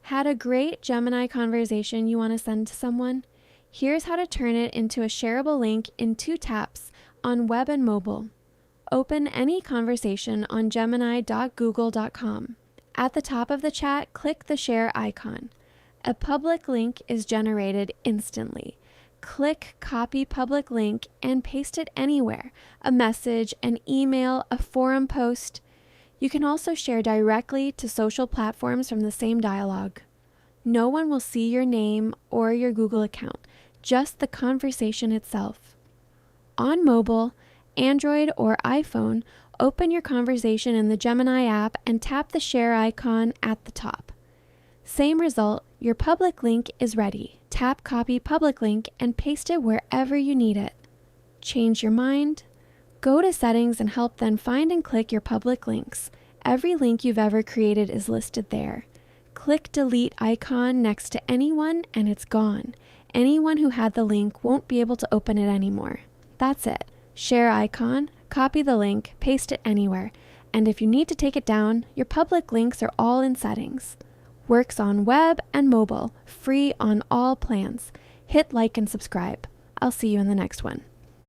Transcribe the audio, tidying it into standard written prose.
Had a great Gemini conversation you want to send to someone? Here's how to turn it into a shareable link in 2 taps on web and mobile. Open any conversation on gemini.google.com. At the top of the chat, click the share icon. A public link is generated instantly. Click Copy Public Link and paste it anywhere, a message, an email, a forum post. You can also share directly to social platforms from the same dialogue. No one will see your name or your Google account, just the conversation itself. On mobile, Android or iPhone, open your conversation in the Gemini app and tap the share icon at the top. Same result, your public link is ready. Tap Copy Public Link and paste it wherever you need it. Change your mind? Go to Settings and help then find and click your public links. Every link you've ever created is listed there. Click Delete icon next to anyone and it's gone. Anyone who had the link won't be able to open it anymore. That's it. Share icon, copy the link, paste it anywhere. And if you need to take it down, your public links are all in Settings. Works on web and mobile, free on all plans. Hit like and subscribe. I'll see you in the next one.